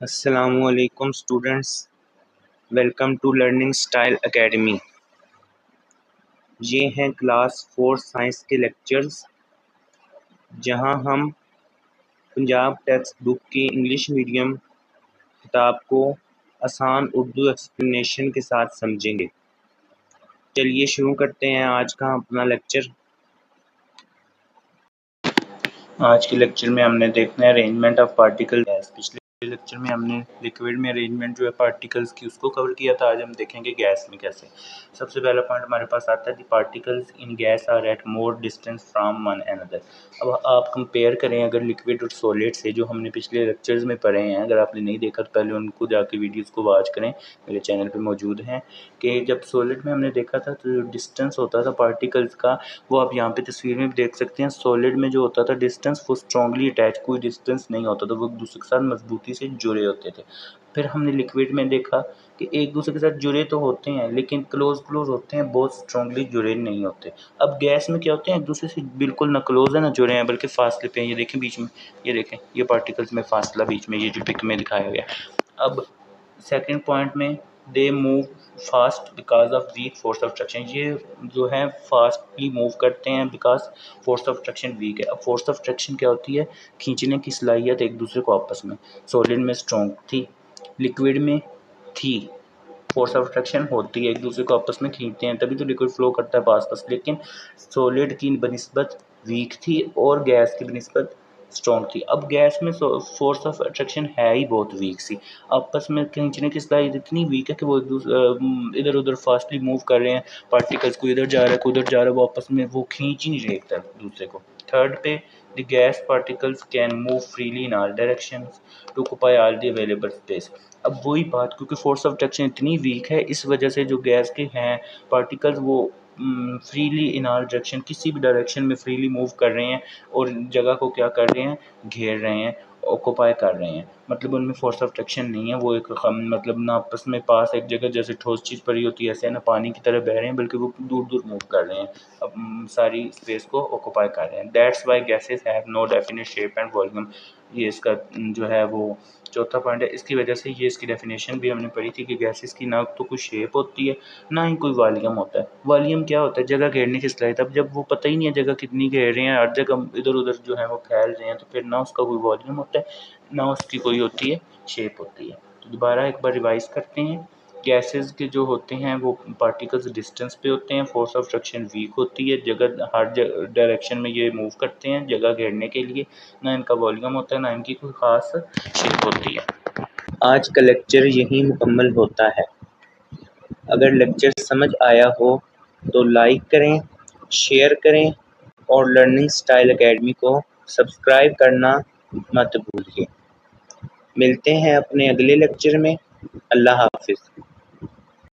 अस्सलामुअलैकुम students, welcome to Learning Style Academy. ये हैं क्लास 4 साइंस के लेक्चर्स, जहां हम पंजाब टेक्स्ट बुक की इंग्लिश मीडियम किताब को आसान उर्दू एक्सप्लेनेशन के साथ समझेंगे। चलिए शुरू करते हैं आज का अपना लेक्चर। आज के लेक्चर में हमने देखना है अरेंजमेंट ऑफ पार्टिकल गैस। पिछले लेक्चर में हमने लिक्विड में अरेंजमेंट जो है पार्टिकल्स की उसको कवर किया था। आज हम देखेंगे गैस में कैसे। सबसे पहला पॉइंट हमारे पास आता है the particles in gas are at more distance from one another. अब आप कंपेयर करें अगर लिक्विड और सॉलिड से, जो हमने पिछले लेक्चर्स में पढ़े हैं। अगर आपने नहीं देखा तो पहले उनको जाके वीडियोज़ को वॉच करें, मेरे चैनल पर मौजूद हैं। कि जब सॉलिड में हमने देखा था तो जो डिस्टेंस होता था पार्टिकल्स का, वो आप यहाँ पे तस्वीर में भी देख सकते हैं। सॉलिड में जो होता था डिस्टेंस, वो स्ट्रांगली अटैच, कोई डिस्टेंस नहीं होता था, वो एक दूसरे के साथ मजबूती से जुड़े होते थे। फिर हमने लिक्विड में देखा कि एक दूसरे के साथ जुड़े तो होते हैं लेकिन क्लोज होते हैं, बहुत स्ट्रांगली जुड़े नहीं होते। अब गैस में क्या होते हैं, एक दूसरे से बिल्कुल ना क्लोज है ना जुड़े हैं, बल्कि फासले पे हैं। ये देखें बीच में, ये देखें ये पार्टिकल्स में फासला बीच में, ये जो पिक में दिखाया गया। अब सेकंड पॉइंट में they move fast because of weak force of traction. ये जो है फास्टली मूव करते हैं because force of traction weak है। अब फोर्स ऑफ ट्रैक्शन क्या होती है, खींचने की सलाहियत एक दूसरे को आपस में। सॉलिड में स्ट्रॉन्ग थी, लिक्विड में थी। फोर्स ऑफ अट्रैक्शन होती है, एक दूसरे को आपस में खींचते हैं, तभी तो लिक्विड फ्लो करता है पास। लेकिन सॉलिड की बनिस्बत वीक थी और गैस की बनिस्बत स्ट्रॉन्ग थी। अब गैस में फोर्स ऑफ अट्रैक्शन है ही बहुत वीक सी, आपस में खींचने की सलाहियत इतनी वीक है कि वो एक दूसरे इधर उधर फास्टली मूव कर रहे हैं। पार्टिकल्स को इधर जा रहा है, को उधर जा रहा है, वो आपस में वो खींच ही नहीं रहे एक दूसरे को। थर्ड पे the gas particles can move freely in all directions to occupy all the available space. अब वही बात, क्योंकि फोर्स ऑफ अट्रैक्शन इतनी वीक है, इस वजह से जो गैस के हैं पार्टिकल्स, वो फ्रीली इन ऑल डायरेक्शन, किसी भी डायरेक्शन में फ्रीली मूव कर रहे हैं और जगह को क्या कर रहे हैं, घेर रहे हैं, ऑक्यूपाई कर रहे हैं। मतलब उनमें फोर्स ऑफ अट्रैक्शन नहीं है, वो एक मतलब ना आपस में पास एक जगह जैसे ठोस चीज़ पड़ी होती है ऐसे ना पानी की तरह बह रहे हैं, बल्कि वो दूर दूर मूव कर रहे हैं, अब सारी स्पेस को ऑक्यूपाई कर रहे हैं। That's why gases have no definite shape and volume. ये इसका जो है वो चौथा पॉइंट है। इसकी वजह से ये इसकी डेफिनेशन भी हमने पढ़ी थी कि गैसेस की ना तो कोई शेप होती है, ना ही कोई वॉल्यूम होता है। वॉल्यूम क्या होता है, जगह घेरने की सलाहियत। अब जब वो पता ही नहीं है जगह कितनी घेर रहे हैं, हर जगह इधर उधर जो है वो फैल रहे हैं, तो फिर ना उसका कोई वॉल्यूम होता है, ना उसकी कोई होती है शेप होती है। तो दोबारा एक बार रिवाइज करते हैं। गैसेस के जो होते हैं वो पार्टिकल्स डिस्टेंस पे होते हैं, फोर्स ऑफ अट्रैक्शन वीक होती है, जगह हर डायरेक्शन में ये मूव करते हैं जगह घेरने के लिए, ना इनका वॉल्यूम होता है, ना इनकी कोई ख़ास शेप होती है। आज का लेक्चर यहीं मुकम्मल होता है। अगर लेक्चर समझ आया हो तो लाइक करें, शेयर करें और लर्निंग स्टाइल एकेडमी को सब्सक्राइब करना मत भूलिए। मिलते हैं अपने अगले लेक्चर में। अल्लाह हाफिज़।